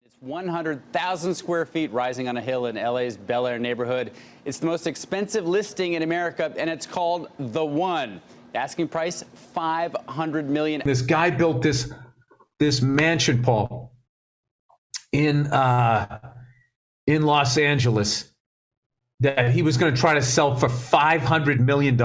It's 100,000 square feet rising on a hill in LA's Bel Air neighborhood. It's the most expensive listing in America, and it's called The One. The asking price, $500 million. This guy built this mansion, Paul, in Los Angeles that he was going to try to sell for $500 million.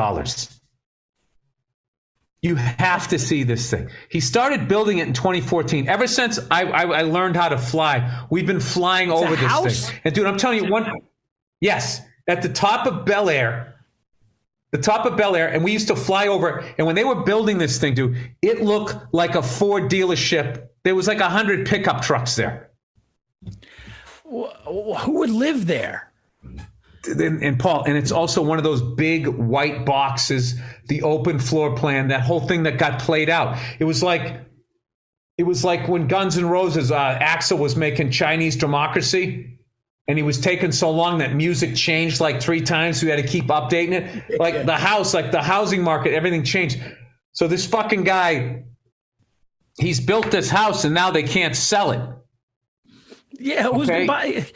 You have to see this thing. He started building it in 2014. Ever since I learned how to fly, we've been flying over this thing. And dude, I'm telling you, yes, at the top of Bel Air, and we used to fly over. And when they were building this thing, dude, it looked like a Ford dealership. There was like 100 pickup trucks there. Who would live there? And Paul, and it's also one of those big white boxes, the open floor plan, that whole thing that got played out. It was like when Guns N' Roses, Axl was making Chinese Democracy, and he was taking so long that music changed like 3 times, so we had to keep updating it. Like the house, like the housing market, everything changed. So this fucking guy, he's built this house, and now they can't sell it. Yeah, who's gonna buy it?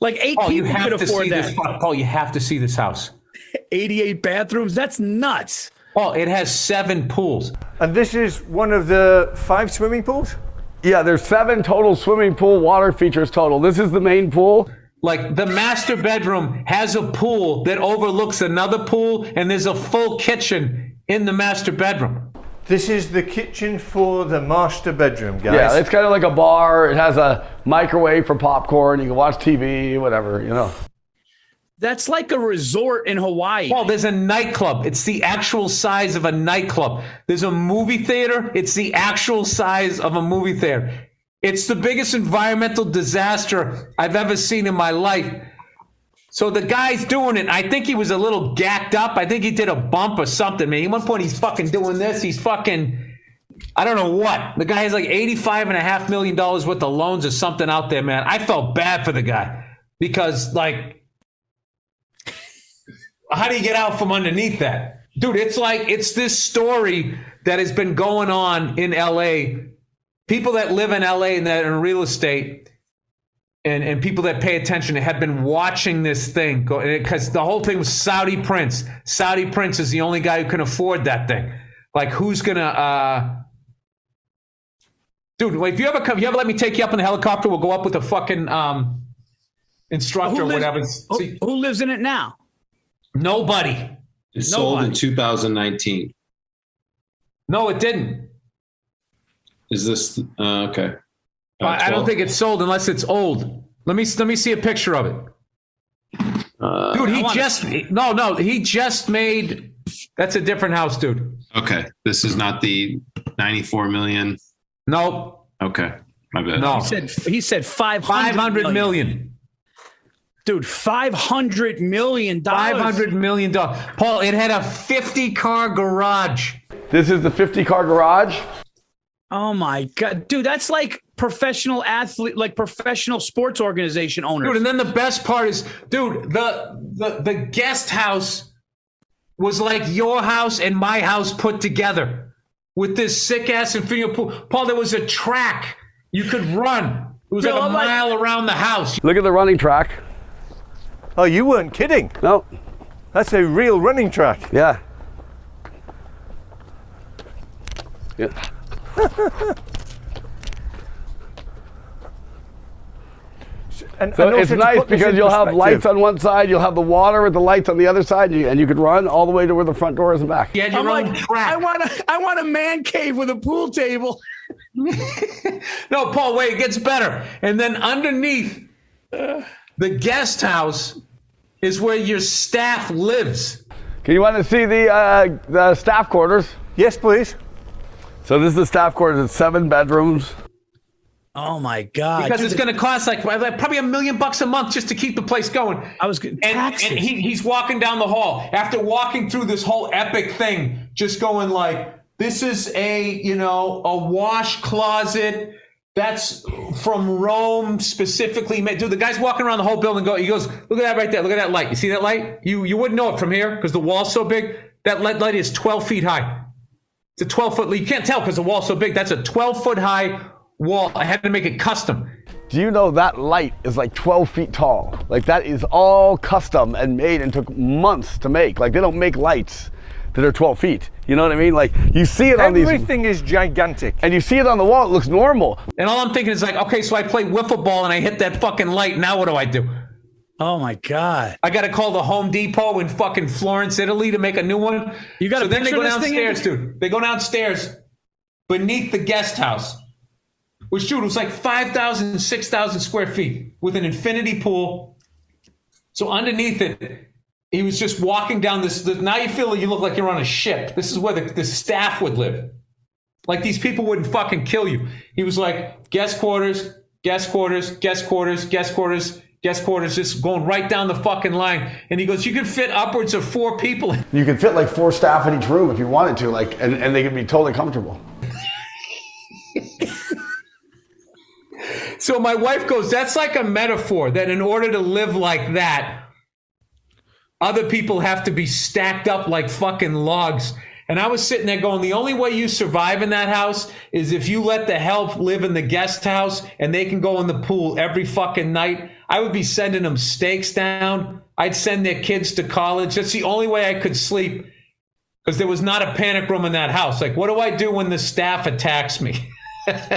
Like 8 people could afford that. Paul, you have to see this house. 88 bathrooms? That's nuts. Paul, it has 7 pools. And this is one of the 5 swimming pools? Yeah, there's 7 total swimming pool water features total. This is the main pool. Like the master bedroom has a pool that overlooks another pool, and there's a full kitchen in the master bedroom. This is the kitchen for the master bedroom, guys. Yeah, it's kind of like a bar. It has a microwave for popcorn. You can watch TV, whatever, you know. That's like a resort in Hawaii. Well, there's a nightclub. It's the actual size of a nightclub. There's a movie theater. It's the actual size of a movie theater. It's the biggest environmental disaster I've ever seen in my life. So the guy's doing it. I think he was a little gacked up. I think he did a bump or something, man. At one point, he's fucking doing this. He's fucking, I don't know what. The guy has like $85.5 million worth of loans or something out there, man. I felt bad for the guy because, like, how do you get out from underneath that? Dude, it's this story that has been going on in LA. People that live in LA and that are in real estate and people that pay attention have been watching this thing go, because the whole thing was Saudi Prince. Saudi Prince is the only guy who can afford that thing. Like, who's gonna dude, if you ever let me take you up in the helicopter, we'll go up with a fucking instructor or whatever. Who lives in it now? Nobody. It sold in 2019. No, it didn't. Is this okay? I don't think it's sold unless it's old. Let me see a picture of it. Dude, he just made. That's a different house, dude. Okay, this is not the 94 million. Nope. Okay, my bad. No, he said 500 million. Dude, $500 million. $500 million. Paul, it had a 50-car garage. This is the 50-car garage. Oh my God, dude, that's like professional athlete, like professional sports organization owners. Dude, and then the best part is, dude, the guest house was like your house and my house put together with this sick ass infinity pool. Paul, there was a track you could run. It was like a mile around the house. Look at the running track. Oh, you weren't kidding. No. That's a real running track. Yeah. Yeah. So it's nice because you'll have lights on one side, you'll have the water with the lights on the other side, and you could run all the way to where the front door is and back. You had your own track. I want a man cave with a pool table. No, Paul, wait, it gets better. And then underneath the guest house is where your staff lives. Okay, you want to see the staff quarters? Yes, please. So this is the staff quarters. It's 7 bedrooms. Oh my God! Because it's going to cost like probably $1 million a month just to keep the place going. And he's walking down the hall after walking through this whole epic thing, just going like, "This is a wash closet that's from Rome specifically made." Dude, the guy's walking around the whole building. He goes, "Look at that right there! Look at that light! You see that light? You wouldn't know it from here because the wall's so big. That light is 12 feet high. It's a 12-foot. You can't tell because the wall's so big. That's a 12-foot high wall. I had to make it custom. Do you know that light is like 12 feet tall? Like that is all custom and made and took months to make. Like they don't make lights that are 12 feet. You know what I mean? Like you see it on these. Everything is gigantic. And you see it on the wall, it looks normal. And all I'm thinking is like, okay, so I play wiffle ball and I hit that fucking light. Now what do I do? Oh my God. I got to call the Home Depot in fucking Florence, Italy to make a new one. You got to then they picture go this thing downstairs, dude. They go downstairs beneath the guest house, which, dude, was like 5,000, 6,000 square feet with an infinity pool. So underneath it, he was just walking down this. Now you feel like you look like you're on a ship. This is where the staff would live. Like these people wouldn't fucking kill you. He was like guest quarters, guest quarters, guest quarters, guest quarters, guest quarters, just going right down the fucking line. And he goes, you can fit upwards of 4 people. You could fit like 4 staff in each room if you wanted to, like, and they could be totally comfortable. So my wife goes, that's like a metaphor that in order to live like that, other people have to be stacked up like fucking logs. And I was sitting there going, the only way you survive in that house is if you let the help live in the guest house and they can go in the pool every fucking night. I would be sending them steaks down. I'd send their kids to college. That's the only way I could sleep because there was not a panic room in that house. Like, what do I do when the staff attacks me?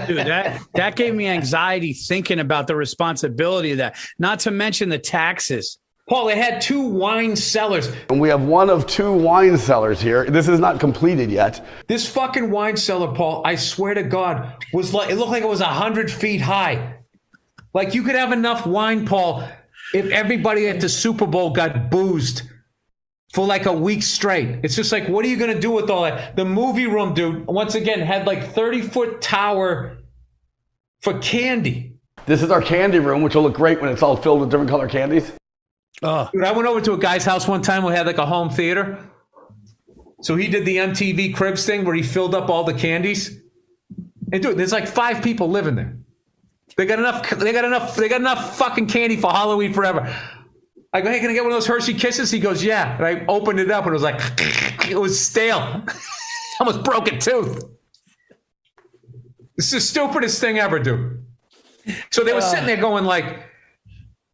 Dude, that gave me anxiety thinking about the responsibility of that. Not to mention the taxes. Paul, they had 2 wine cellars. And we have one of 2 wine cellars here. This is not completed yet. This fucking wine cellar, Paul, I swear to God, was like, it looked like it was 100 feet high. Like you could have enough wine, Paul, if everybody at the Super Bowl got boozed for like a week straight. It's just like, what are you going to do with all that? The movie room, dude, once again, had like 30-foot tower for candy. This is our candy room, which will look great when it's all filled with different color candies. Dude, I went over to a guy's house one time who had like a home theater. So he did the MTV Cribs thing where he filled up all the candies. And dude, there's like 5 people living there. They got enough fucking candy for Halloween forever. I go, hey, can I get one of those Hershey Kisses? He goes, yeah. And I opened it up and it was like, it was stale. Almost broke a tooth. This is the stupidest thing ever, dude. So they were sitting there going like,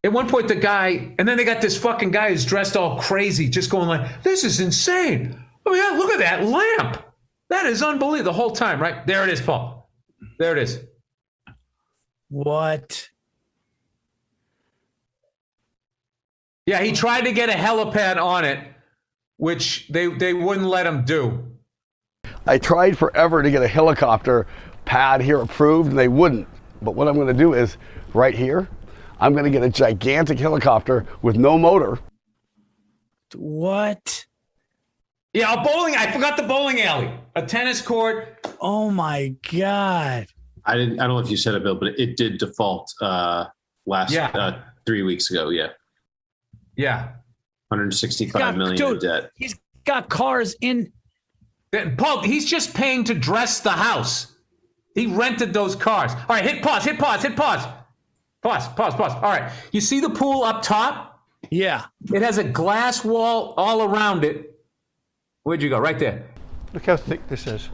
at one point the guy, and then they got this fucking guy who's dressed all crazy, just going like, this is insane. Oh yeah, look at that lamp. That is unbelievable. The whole time, right? There it is, Paul. There it is. What? Yeah, he tried to get a helipad on it, which they wouldn't let him do. I tried forever to get a helicopter pad here approved, and they wouldn't. But what I'm going to do is, right here, I'm going to get a gigantic helicopter with no motor. What? Yeah, a bowling. I forgot the bowling alley. A tennis court. Oh my God. I don't know if you said it, Bill, but it did default last 3 weeks ago. Yeah. Yeah. 165 million in debt. He's got cars in. Paul, he's just paying to dress the house. He rented those cars. All right, hit pause. Pause. All right. You see the pool up top? Yeah. It has a glass wall all around it. Where'd you go? Right there. Look how thick this is.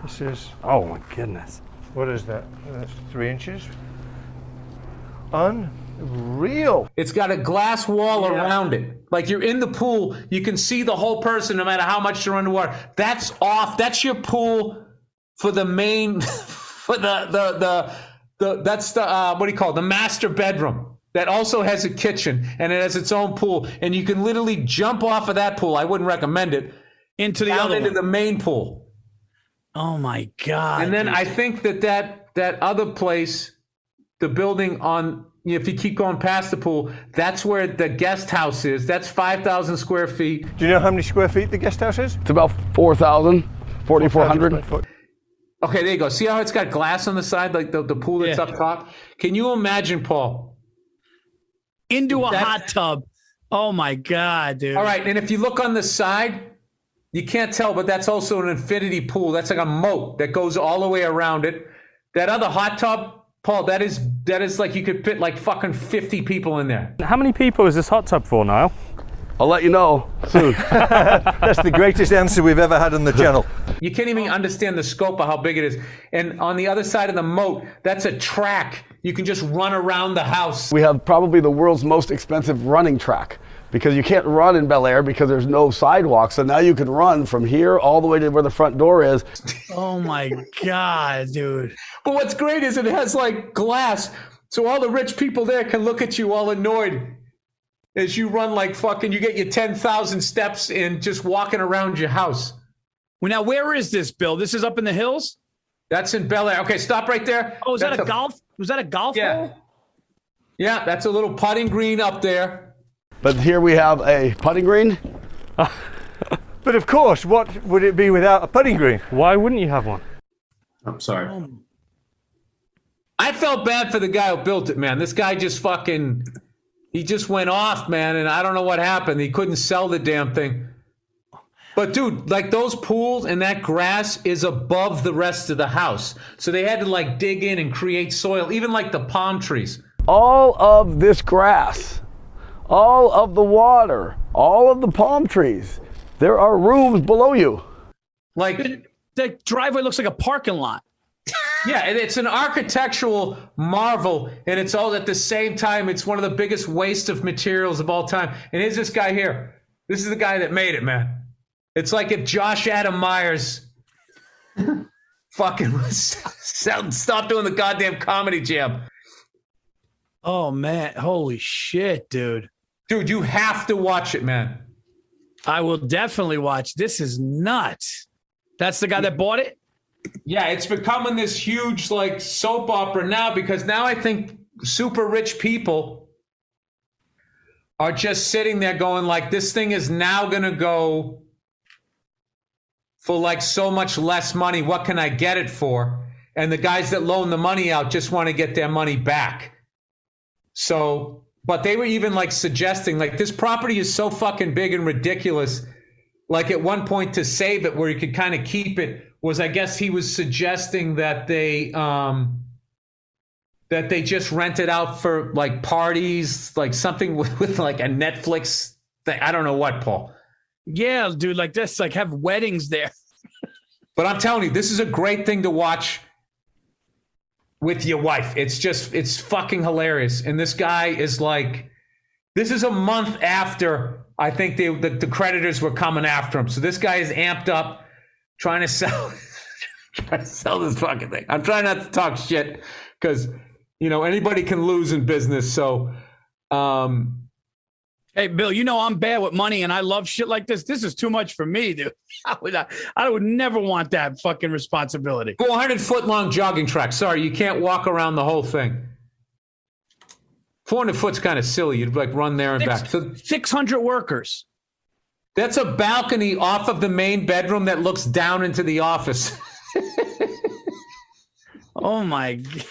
This is, Oh my goodness. what is that? That's 3 inches. Unreal. It's got a glass wall around it. Like you're in the pool, you can see the whole person no matter how much you're underwater. That's off. That's your pool for the main, for that's the what do you call it? The master bedroom that also has a kitchen and it has its own pool. And you can literally jump off of that pool. I wouldn't recommend it. Into the Down other into one. the main pool. Oh my God. And then dude. I think that other place, the building on, if you keep going past the pool, that's where the guest house is. That's 5,000 square feet. Do you know how many square feet the guest house is? It's about 4,000, 4,400. Foot. Okay, there you go. See how it's got glass on the side, like the pool that's up top? Can you imagine, Paul? Into a hot tub. Oh my God, dude. All right, and if you look on the side, you can't tell, but that's also an infinity pool. That's like a moat that goes all the way around it. That other hot tub, Paul, that is like you could fit like fucking 50 people in there. How many people is this hot tub for, Niall? I'll let you know soon. That's the greatest answer we've ever had on the channel. You can't even understand the scope of how big it is. And on the other side of the moat, that's a track. You can just run around the house. We have probably the world's most expensive running track because you can't run in Bel Air because there's no sidewalk. So now you can run from here all the way to where the front door is. Oh my God, dude. But what's great is it has like glass. So all the rich people there can look at you all annoyed as you run like fucking, you get your 10,000 steps in just walking around your house. Well, now where is this, Bill? This is up in the hills? That's in Bel Air. Okay, stop right there. Oh, is that a golf? Was that a golf hole? Yeah, that's a little putting green up there. But here we have a putting green. But of course, what would it be without a putting green? Why wouldn't you have one? I'm sorry. I felt bad for the guy who built it, man. This guy just fucking, he just went off, man, and I don't know what happened. He couldn't sell the damn thing. But dude, like those pools and that grass is above the rest of the house. So they had to like dig in and create soil, even like the palm trees. All of this grass, all of the water, all of the palm trees, there are rooms below you. Like, The driveway looks like a parking lot. yeah, and it's an architectural marvel, and it's all at the same time, it's one of the biggest waste of materials of all time. And here's this guy here. This is the guy that made it, man. It's like if Josh Adam Myers fucking stopped doing the goddamn comedy jam. Oh man, holy shit, dude. Dude, you have to watch it, man. I will definitely watch. This is nuts. That's the guy that bought it? Yeah, it's becoming this huge like soap opera now because now I think super rich people are just sitting there going like, this thing is now going to go for like so much less money. What can I get it for? And the guys that loan the money out just want to get their money back. So, but they were even like suggesting like this property is so fucking big and ridiculous. Like at one point to save it where you could kind of keep it was, I guess he was suggesting that they just rent it out for like parties, like something with like a Netflix thing. I don't know what, Paul. Yeah, dude, like this, like have weddings there. But I'm telling you, this is a great thing to watch with your wife. It's fucking hilarious. And this guy is like, this is a month after I think the creditors were coming after him. So this guy is amped up trying to sell this fucking thing. I'm trying not to talk shit because, you know, anybody can lose in business. So, Hey, Bill, you know I'm bad with money and I love shit like this. This is too much for me, dude. I would never want that fucking responsibility. 400-foot long jogging track. Sorry, you can't walk around the whole thing. 400 foot's kind of silly. You'd like run there and back. So 600 workers. that's a balcony off of the main bedroom that looks down into the office. Oh my God.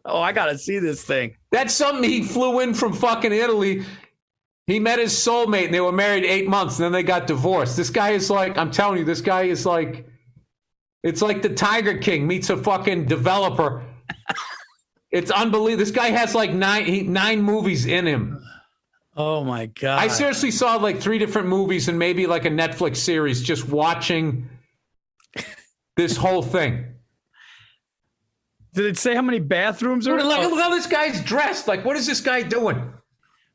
Oh, I got to see this thing. That's something he flew in from fucking Italy. He met his soulmate and they were married 8 months and then they got divorced. This guy is like, I'm telling you, this guy is like, it's like the Tiger King meets a fucking developer. It's unbelievable. This guy has like nine movies in him. Oh my God. I seriously saw like 3 different movies and maybe like a Netflix series just watching this whole thing. Did it say how many bathrooms are? Look how this guy's dressed. Like, what is this guy doing?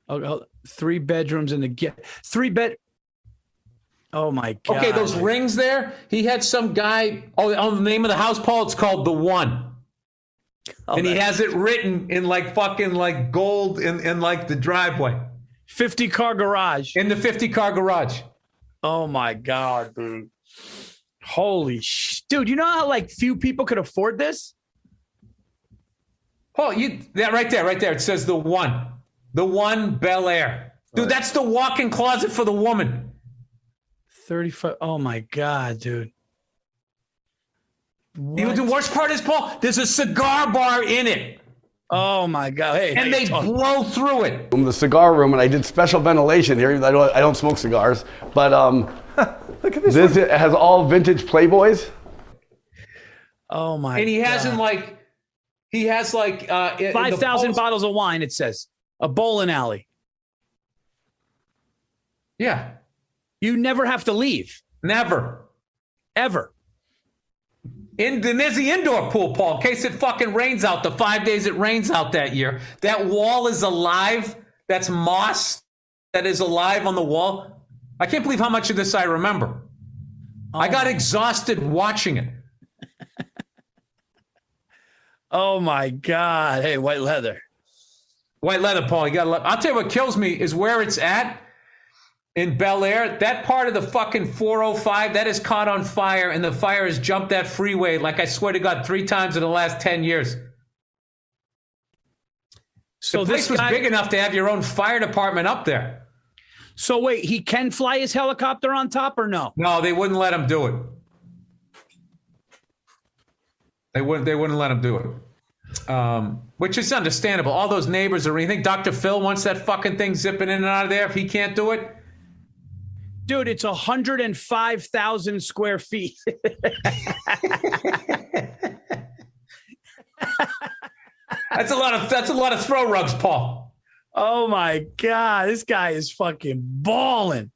Oh, 3 bedrooms in the 3 bed. Oh my God. Okay, those rings there. He had some guy. Oh, on the name of the house, Paul. It's called The One. Oh, And he has it written in like fucking like gold in like the driveway. 50-car garage. In the 50-car garage. Oh my God, dude. Holy dude, you know how like few people could afford this? Paul, that right there. It says The One. The One Bel Air. Dude, that's the walk-in closet for the woman. 35. Oh my God, dude. You know, the worst part is, Paul, there's a cigar bar in it. Oh my God. Hey, And they blow through it. In the cigar room, and I did special ventilation here. I don't smoke cigars, but Look at this. this has all vintage Playboys. Oh my God. And he has like 5,000 bottles of wine, it says. A bowling alley. Yeah. You never have to leave. Never. Ever. And then there's the indoor pool, Paul, in case it fucking rains out, the 5 days it rains out that year. That wall is alive. That's moss that is alive on the wall. I can't believe how much of this I remember. I got exhausted watching it. Oh, my God. Hey, white leather. White leather, Paul. You gotta I'll tell you what kills me is where it's at in Bel Air. That part of the fucking 405, that is caught on fire, and the fire has jumped that freeway like I swear to God 3 times in the last 10 years. So the place was big enough to have your own fire department up there. So wait, he can fly his helicopter on top or no? No, they wouldn't let him do it. They wouldn't let him do it. Which is understandable. All those neighbors are. You think Dr. Phil wants that fucking thing zipping in and out of there if he can't do it? Dude, it's 105,000 square feet. That's a lot of throw rugs, Paul. Oh my God, this guy is fucking balling.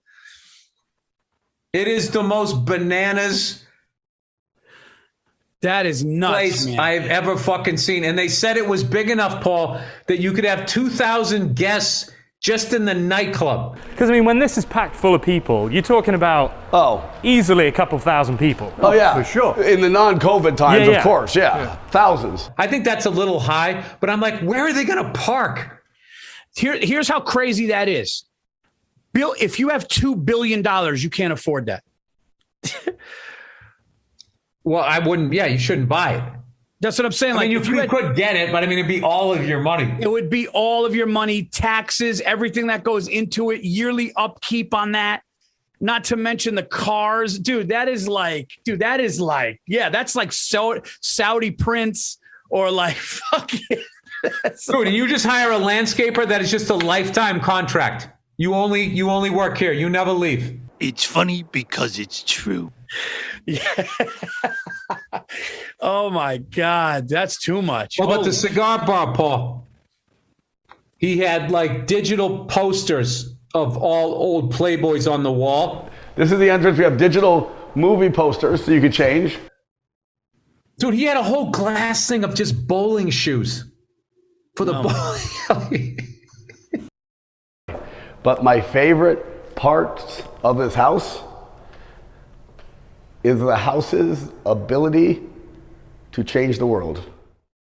It is the most bananas That is nuts, place man. I've ever fucking seen. And they said it was big enough, Paul, that you could have 2,000 guests just in the nightclub. Because, I mean, when this is packed full of people, you're talking about easily a couple thousand people. Oh, yeah. For sure. In the non-COVID times, Yeah. of course, yeah. Thousands. I think that's a little high, but I'm like, where are they going to park? Here's how crazy that is. Bill, if you have $2 billion, you can't afford that. Well, I wouldn't. Yeah, you shouldn't buy it. That's what I'm saying. I mean, if you could get it, but I mean, it'd be all of your money. it would be all of your money, taxes, everything that goes into it, yearly upkeep on that. Not to mention the cars. Dude, that's like Saudi Prince or like fucking. Dude, and you just hire a landscaper that is just a lifetime contract. You only work here. You never leave. It's funny because it's true. Yeah. Oh my God, that's too much. What about the cigar bar, Paul? He had like digital posters of all old Playboys on the wall. This is the entrance. We have digital movie posters so you could change. Dude, he had a whole glass thing of just bowling shoes for the bowling. But my favorite parts of this house is the house's ability to change the world.